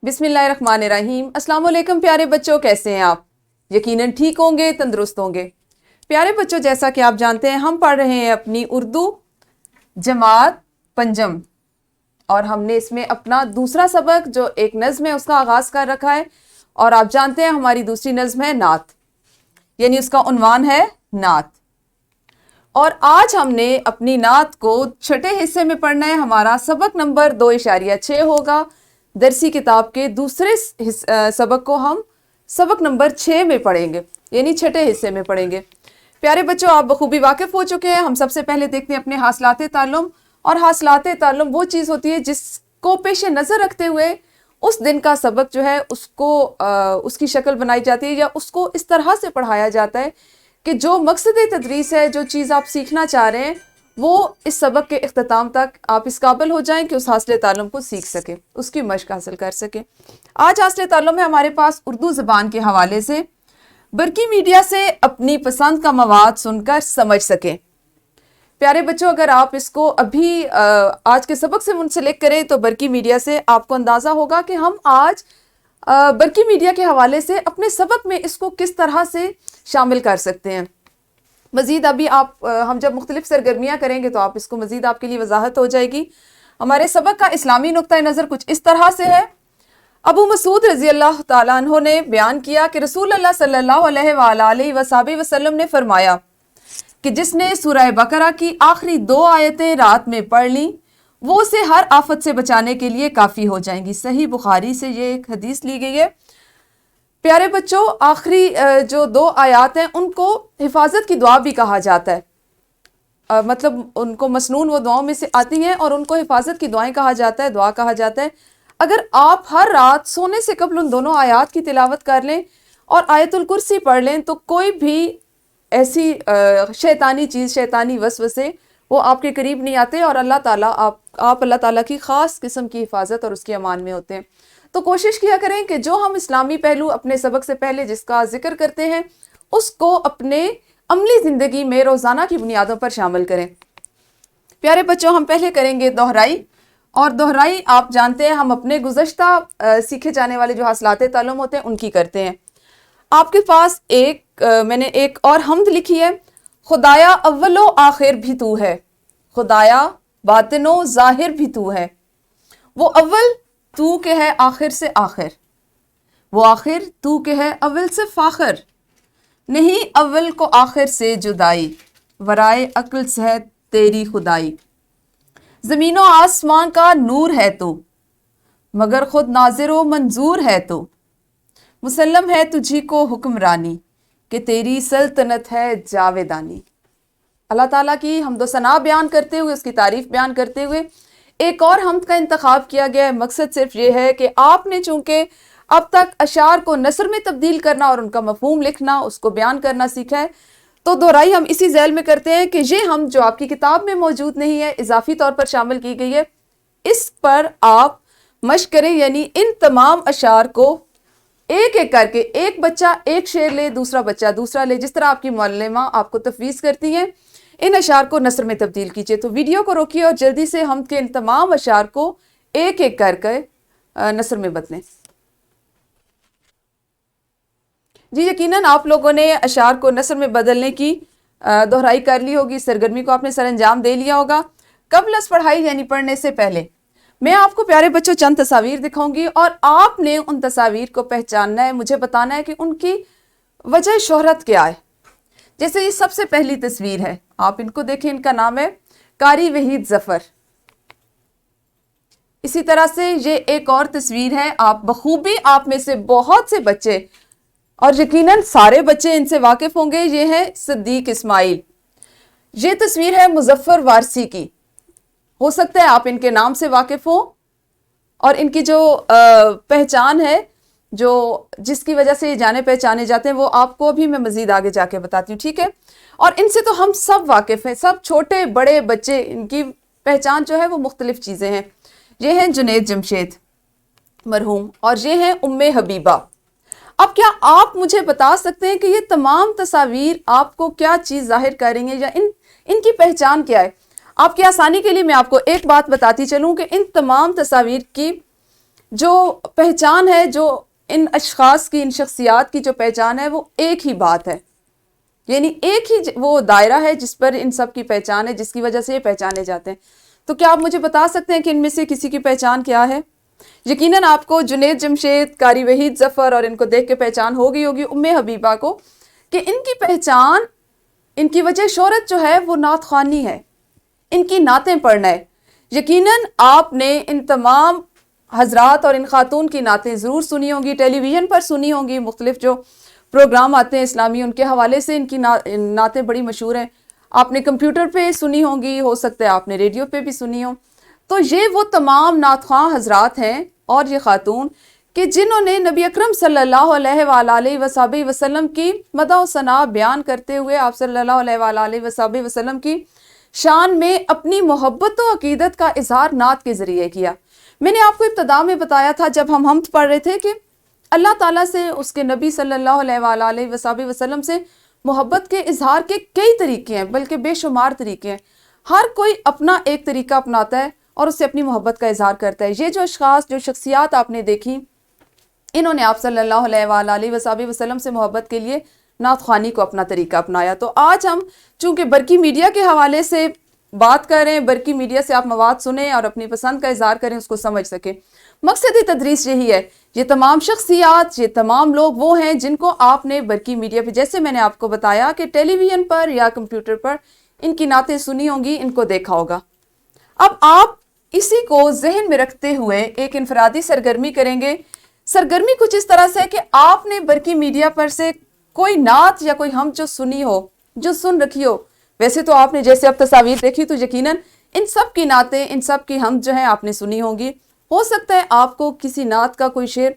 بسم اللہ الرحمن الرحیم۔ السلام علیکم پیارے بچوں، کیسے ہیں آپ؟ یقیناً ٹھیک ہوں گے، تندرست ہوں گے۔ پیارے بچوں، جیسا کہ آپ جانتے ہیں ہم پڑھ رہے ہیں اپنی اردو جماعت پنجم، اور ہم نے اس میں اپنا دوسرا سبق جو ایک نظم ہے اس کا آغاز کر رکھا ہے، اور آپ جانتے ہیں ہماری دوسری نظم ہے نعت، یعنی اس کا عنوان ہے نعت۔ اور آج ہم نے اپنی نعت کو چھٹے حصے میں پڑھنا ہے۔ ہمارا سبق نمبر 2.6 ہوگا۔ درسی کتاب کے دوسرے سبق کو ہم سبق نمبر 6 میں پڑھیں گے، یعنی چھٹے حصے میں پڑھیں گے۔ پیارے بچوں، آپ بخوبی واقف ہو چکے ہیں۔ ہم سب سے پہلے دیکھتے ہیں اپنے حاصلات تعلم، اور حاصلات تعلم وہ چیز ہوتی ہے جس کو پیش نظر رکھتے ہوئے اس دن کا سبق جو ہے اس کو اس کی شکل بنائی جاتی ہے، یا اس کو اس طرح سے پڑھایا جاتا ہے کہ جو مقصد تدریس ہے، جو چیز آپ سیکھنا چاہ رہے ہیں، وہ اس سبق کے اختتام تک آپ اس قابل ہو جائیں کہ اس حاصل تعلم کو سیکھ سکیں، اس کی مشق حاصل کر سکیں۔ آج حاصل تعلم ہے ہمارے پاس اردو زبان کے حوالے سے برقی میڈیا سے اپنی پسند کا مواد سن کر سمجھ سکیں۔ پیارے بچوں، اگر آپ اس کو ابھی آج کے سبق سے منسلک کریں تو برقی میڈیا سے آپ کو اندازہ ہوگا کہ ہم آج برقی میڈیا کے حوالے سے اپنے سبق میں اس کو کس طرح سے شامل کر سکتے ہیں۔ مزید ابھی ہم جب مختلف سرگرمیاں کریں گے تو آپ اس کو مزید آپ کے لیے وضاحت ہو جائے گی۔ ہمارے سبق کا اسلامی نقطہ نظر کچھ اس طرح سے ہے۔ ابو مسعود رضی اللہ تعالیٰ عنہ نے بیان کیا کہ رسول اللہ صلی اللہ علیہ وآلہ وسلم نے فرمایا کہ جس نے سورہ بقرہ کی آخری 2 آیتیں رات میں پڑھ لیں وہ اسے ہر آفت سے بچانے کے لیے کافی ہو جائیں گی۔ صحیح بخاری سے یہ ایک حدیث لی گئی ہے۔ پیارے بچوں، آخری جو 2 آیات ہیں ان کو حفاظت کی دعا بھی کہا جاتا ہے، مطلب ان کو مسنون وہ دعاؤں میں سے آتی ہیں اور ان کو حفاظت کی دعائیں کہا جاتا ہے، دعا کہا جاتا ہے۔ اگر آپ ہر رات سونے سے قبل ان دونوں آیات کی تلاوت کر لیں اور آیت الکرسی پڑھ لیں تو کوئی بھی ایسی شیطانی چیز، شیطانی وسوسے وہ آپ کے قریب نہیں آتے، اور اللہ تعالیٰ آپ اللہ تعالیٰ کی خاص قسم کی حفاظت اور اس کے امان میں ہوتے ہیں۔ تو کوشش کیا کریں کہ جو ہم اسلامی پہلو اپنے سبق سے پہلے جس کا ذکر کرتے ہیں اس کو اپنے عملی زندگی میں روزانہ کی بنیادوں پر شامل کریں۔ پیارے بچوں، ہم پہلے کریں گے دہرائی، اور دہرائی آپ جانتے ہیں ہم اپنے گزشتہ سیکھے جانے والے جو حاصلات تعلم ہوتے ہیں ان کی کرتے ہیں۔ آپ کے پاس میں نے ایک اور حمد لکھی ہے، خدایا اول و آخر بھی تو ہے، خدایا باطن و ظاہر بھی تو ہے، وہ اول تو کہ ہے آخر سے آخر، وہ آخر تو کہ ہے اول سے فاخر، نہیں اول کو آخر سے جدائی، ورائے عقل سے ہے تیری خدائی، زمین و آسمان کا نور ہے تو، مگر خود ناظر و منظور ہے تو، مسلم ہے تجھی کو حکمرانی، کہ تیری سلطنت ہے جاویدانی۔ اللہ تعالیٰ کی حمد و ثنا بیان کرتے ہوئے، اس کی تعریف بیان کرتے ہوئے ایک اور حمد کا انتخاب کیا گیا ہے۔ مقصد صرف یہ ہے کہ آپ نے چونکہ اب تک اشعار کو نثر میں تبدیل کرنا اور ان کا مفہوم لکھنا، اس کو بیان کرنا سیکھا ہے، تو دہرائی ہم اسی ذیل میں کرتے ہیں کہ یہ حمد جو آپ کی کتاب میں موجود نہیں ہے، اضافی طور پر شامل کی گئی ہے، اس پر آپ مشق کریں، یعنی ان تمام اشعار کو ایک ایک کر کے ایک بچہ ایک شعر لے، دوسرا بچہ دوسرا لے، جس طرح آپ کی معلمہ آپ کو تفویض کرتی ہیں، ان اشعار کو نثر میں تبدیل کیجئے۔ تو ویڈیو کو روکیے اور جلدی سے ہم کے ان تمام اشعار کو ایک ایک کر کے نثر میں بدلیں۔ جی یقیناً آپ لوگوں نے اشعار کو نثر میں بدلنے کی دہرائی کر لی ہوگی، سرگرمی کو آپ نے سر انجام دے لیا ہوگا۔ قبل از پڑھائی یعنی پڑھنے سے پہلے میں آپ کو پیارے بچوں چند تصاویر دکھاؤں گی، اور آپ نے ان تصاویر کو پہچاننا ہے، مجھے بتانا ہے کہ ان کی وجہ شہرت کیا ہے۔ جیسے یہ سب سے پہلی تصویر ہے، آپ ان کو دیکھیں، ان کا نام ہے قاری وحید ظفر۔ اسی طرح سے یہ ایک اور تصویر ہے، آپ بخوبی آپ میں سے بہت سے بچے اور یقیناً سارے بچے ان سے واقف ہوں گے، یہ ہے صدیق اسماعیل۔ یہ تصویر ہے مظفر وارسی کی، ہو سکتا ہے آپ ان کے نام سے واقف ہوں، اور ان کی جو پہچان ہے، جو جس کی وجہ سے یہ جانے پہچانے جاتے ہیں، وہ آپ کو بھی میں مزید آگے جا کے بتاتی ہوں، ٹھیک ہے؟ اور ان سے تو ہم سب واقف ہیں، سب چھوٹے بڑے بچے، ان کی پہچان جو ہے وہ مختلف چیزیں ہیں۔ یہ ہیں جنید جمشید مرحوم، اور یہ ہیں ام حبیبہ۔ اب کیا آپ مجھے بتا سکتے ہیں کہ یہ تمام تصاویر آپ کو کیا چیز ظاہر کر رہی ہیں، یا ان کی پہچان کیا ہے؟ آپ کی آسانی کے لیے میں آپ کو ایک بات بتاتی چلوں کہ ان تمام تصاویر کی جو پہچان ہے، جو ان اشخاص کی، ان شخصیات کی جو پہچان ہے، وہ ایک ہی بات ہے، یعنی ایک ہی وہ دائرہ ہے جس پر ان سب کی پہچان ہے، جس کی وجہ سے یہ پہچانے جاتے ہیں. تو کیا آپ مجھے بتا سکتے ہیں کہ ان میں سے کسی کی پہچان کیا ہے؟ یقیناً آپ کو جنید جمشید، قاری وحید ظفر اور ان کو دیکھ کے پہچان ہوگی ام حبیبہ کو، کہ ان کی پہچان، ان کی وجہ شہرت جو ہے وہ نعت خوانی ہے، ان کی نعتیں پڑھنا ہے. یقیناً آپ نے ان تمام حضرات اور ان خاتون کی نعتیں ضرور سنی ہوں گی، ٹیلی ویژن پر سنی ہوں گی، مختلف جو پروگرام آتے ہیں اسلامی، ان کے حوالے سے ان کی نعتیں بڑی مشہور ہیں. آپ نے کمپیوٹر پہ سنی ہوں گی، ہو سکتا ہے آپ نے ریڈیو پہ بھی سنی ہوں. تو یہ وہ تمام نعت خواں حضرات ہیں اور یہ خاتون کہ جنہوں نے نبی اکرم صلی اللہ علیہ وآلہ وصحبہ وسلم کی مدح و ثنا بیان کرتے ہوئے آپ صلی اللہ علیہ وآلہ وصحبہ وسلم کی شان میں اپنی محبت و عقیدت کا اظہار نعت کے ذریعے کیا. میں نے آپ کو ابتدا میں بتایا تھا جب ہم حمد پڑھ رہے تھے کہ اللہ تعالیٰ سے، اس کے نبی صلی اللہ علیہ وآلہ وصحبہ وسلم سے محبت کے اظہار کے کئی طریقے ہیں، بلکہ بے شمار طریقے ہیں. ہر کوئی اپنا ایک طریقہ اپناتا ہے اور اس سے اپنی محبت کا اظہار کرتا ہے. یہ جو اشخاص، جو شخصیات آپ نے دیکھی، انہوں نے آپ صلی اللہ علیہ وآلہ وصحبہ وسلم سے محبت کے لیے نعت خوانی کو اپنا طریقہ اپنایا. تو آج ہم چونکہ برقی میڈیا کے حوالے سے بات کر رہے ہیں، برقی میڈیا سے آپ مواد سنیں اور اپنی پسند کا اظہار کریں، اس کو سمجھ سکیں. مقصد تدریس یہی ہے. یہ تمام شخصیات، یہ تمام لوگ وہ ہیں جن کو آپ نے برقی میڈیا پہ، جیسے میں نے آپ کو بتایا کہ ٹیلی ویژن پر یا کمپیوٹر پر ان کی نعتیں سنی ہوں گی، ان کو دیکھا ہوگا. اب آپ اسی کو ذہن میں رکھتے ہوئے ایک انفرادی سرگرمی کریں گے. سرگرمی کچھ اس طرح سے کہ آپ نے برقی میڈیا پر سے کوئی نعت یا کوئی ہم جو سنی ہو، جو سن رکھی ہو. ویسے تو آپ نے جیسے اب تصاویر دیکھی تو یقیناً ان سب کی نعتیں، ان سب کی ہم جو ہیں آپ نے سنی ہوں گی. ہو سکتا ہے آپ کو کسی نعت کا کوئی شعر،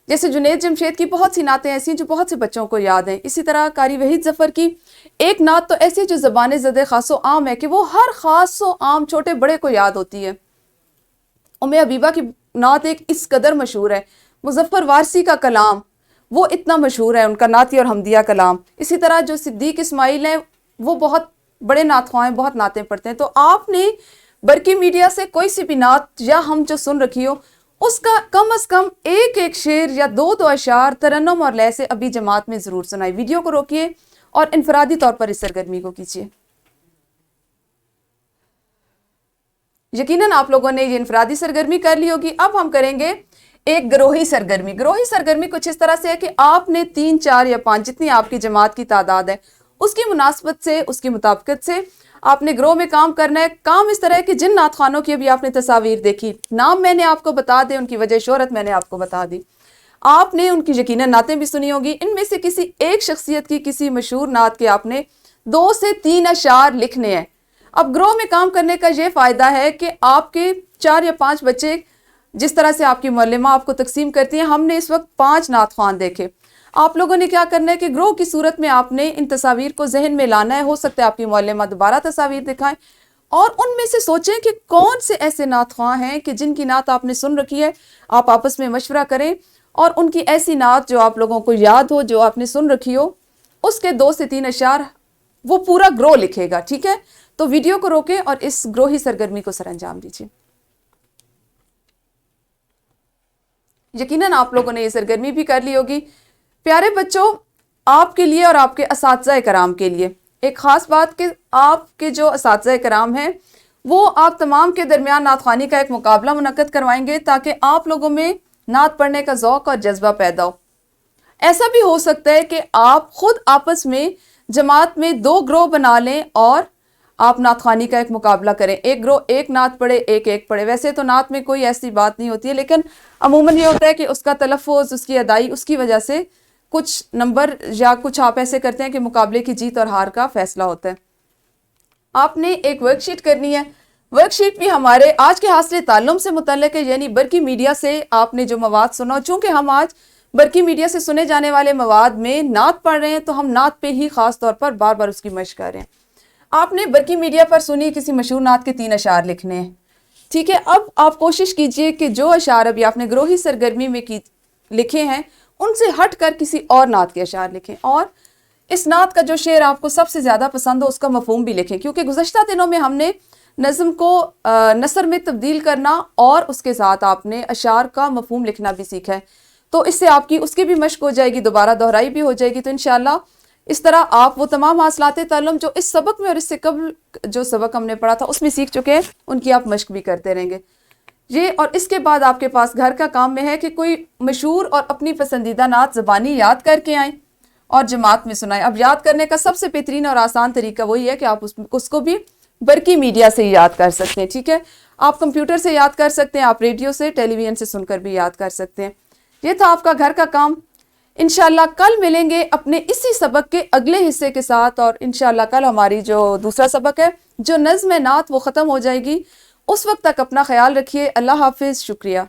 جیسے جنید جمشید کی بہت سی نعتیں ایسی ہیں جو بہت سے بچوں کو یاد ہیں. اسی طرح قاری وحید ظفر کی ایک نعت تو ایسی جو زبان زد خاص و عام ہے کہ وہ ہر خاص و عام چھوٹے بڑے کو یاد ہوتی ہے. ام حبیبہ کی نعت ایک اس قدر مشہور ہے. مظفر وارثی کا کلام وہ اتنا مشہور ہے، ان کا نعتی اور حمدیہ کلام. اسی طرح جو صدیق اسماعیل ہیں وہ بہت بڑے نعت خواہ ہیں، بہت نعتیں پڑھتے ہیں. تو آپ نے برقی میڈیا سے کوئی سی بھی نعت یا ہم جو سن رکھی ہو، اس کا کم از کم ایک ایک شعر یا دو اشعار ترنم اور لے سے ابھی جماعت میں ضرور سنائی. ویڈیو کو روکیے اور انفرادی طور پر اس سرگرمی کو کیجیے. یقیناً آپ لوگوں نے یہ انفرادی سرگرمی کر لی ہوگی. اب ہم کریں گے ایک گروہی سرگرمی. گروہی سرگرمی کچھ اس طرح سے ہے کہ آپ نے 3، 4 یا 5 جتنی آپ کی جماعت کی تعداد ہے اس کی مناسبت سے، اس کی مطابقت سے آپ نے گروہ میں کام کرنا ہے. کام اس طرح ہے کہ جن نعت خوانوں کی ابھی آپ نے تصاویر دیکھی، نام میں نے آپ کو بتا دے، ان کی وجہ شہرت میں نے آپ کو بتا دی. آپ نے ان کی یقیناً نعتیں بھی سنی ہوگی. ان میں سے کسی ایک شخصیت کی کسی مشہور نعت کے آپ نے 2 سے 3 اشعار لکھنے ہیں. اب گروہ میں کام کرنے کا یہ فائدہ ہے کہ آپ کے 4 یا 5 بچے، جس طرح سے آپ کی معلمہ آپ کو تقسیم کرتی ہیں، ہم نے اس وقت 5 نعت خوان دیکھے. آپ لوگوں نے کیا کرنا ہے کہ گروہ کی صورت میں آپ نے ان تصاویر کو ذہن میں لانا ہے. ہو سکتا ہے آپ کی معلمہ دوبارہ تصاویر دکھائیں اور ان میں سے سوچیں کہ کون سے ایسے نعت خواں ہیں کہ جن کی نعت آپ نے سن رکھی ہے. آپ آپس میں مشورہ کریں اور ان کی ایسی نعت جو آپ لوگوں کو یاد ہو، جو آپ نے سن رکھی ہو، اس کے 2 سے 3 اشعار وہ پورا گروہ لکھے گا. ٹھیک ہے؟ تو ویڈیو کو روکیں اور اس گروہی سرگرمی کو سر انجام دیجیے. یقیناً آپ لوگوں نے یہ سرگرمی بھی کر لی ہوگی. پیارے بچوں، آپ کے لیے اور آپ کے اساتذہ کرام کے لیے ایک خاص بات کہ آپ کے جو اساتذہ کرام ہیں وہ آپ تمام کے درمیان نعت خوانی کا ایک مقابلہ منعقد کروائیں گے تاکہ آپ لوگوں میں نعت پڑھنے کا ذوق اور جذبہ پیدا ہو. ایسا بھی ہو سکتا ہے کہ آپ خود آپس میں جماعت میں 2 گروہ بنا لیں اور آپ نعت خوانی کا ایک مقابلہ کریں. ایک گروہ ایک نعت پڑھے، ایک پڑھے. ویسے تو نعت میں کوئی ایسی بات نہیں ہوتی ہے، لیکن عموماً یہ ہوتا ہے کہ اس کا تلفظ، اس کی ادائی، اس کی وجہ سے کچھ نمبر یا کچھ آپ ایسے کرتے ہیں کہ مقابلے کی جیت اور ہار کا فیصلہ ہوتا ہے. آپ نے ایک ورک شیٹ کرنی ہے. ورک شیٹ بھی ہمارے آج کے حاصل تعلم سے متعلق ہے، یعنی برقی میڈیا سے آپ نے جو مواد سنا. چونکہ ہم آج برقی میڈیا سے سنے جانے والے مواد میں نعت پڑھ رہے ہیں تو ہم نعت پہ ہی خاص طور پر بار بار اس کی مشق کر رہے ہیں. آپ نے برقی میڈیا پر سنی کسی مشہور نعت کے 3 اشعار لکھنے ہیں. ٹھیک ہے؟ اب آپ کوشش کیجئے کہ جو اشعار ابھی آپ نے گروہی سرگرمی میں لکھے ہیں ان سے ہٹ کر کسی اور نعت کے اشعار لکھیں، اور اس نعت کا جو شعر آپ کو سب سے زیادہ پسند ہو اس کا مفہوم بھی لکھیں. کیونکہ گزشتہ دنوں میں ہم نے نظم کو نثر میں تبدیل کرنا اور اس کے ساتھ آپ نے اشعار کا مفہوم لکھنا بھی سیکھا ہے، تو اس سے آپ کی اس کی بھی مشق ہو جائے گی، دوبارہ دہرائی بھی ہو جائے گی، تو انشاءاللہ اس طرح آپ وہ تمام حاصلات تعلم جو اس سبق میں اور اس سے قبل جو سبق ہم نے پڑھا تھا اس میں سیکھ چکے ہیں، ان کی آپ مشق بھی کرتے رہیں گے یہ۔ اور اس کے بعد آپ کے پاس گھر کا کام میں ہے کہ کوئی مشہور اور اپنی پسندیدہ نعت زبانی یاد کر کے آئیں اور جماعت میں سنائیں۔ اب یاد کرنے کا سب سے بہترین اور آسان طریقہ وہی ہے کہ آپ اس کو بھی برقی میڈیا سے یاد کر سکتے ہیں، ٹھیک ہے؟ آپ کمپیوٹر سے یاد کر سکتے ہیں، آپ ریڈیو سے، ٹیلی ویژن سے سن کر بھی یاد کر سکتے ہیں۔ یہ تھا آپ کا گھر کا کام۔ انشاءاللہ کل ملیں گے اپنے اسی سبق کے اگلے حصے کے ساتھ، اور انشاءاللہ کل ہماری جو دوسرا سبق ہے جو نظم نعت وہ ختم ہو جائے گی۔ اس وقت تک اپنا خیال رکھیے۔ اللہ حافظ، شکریہ۔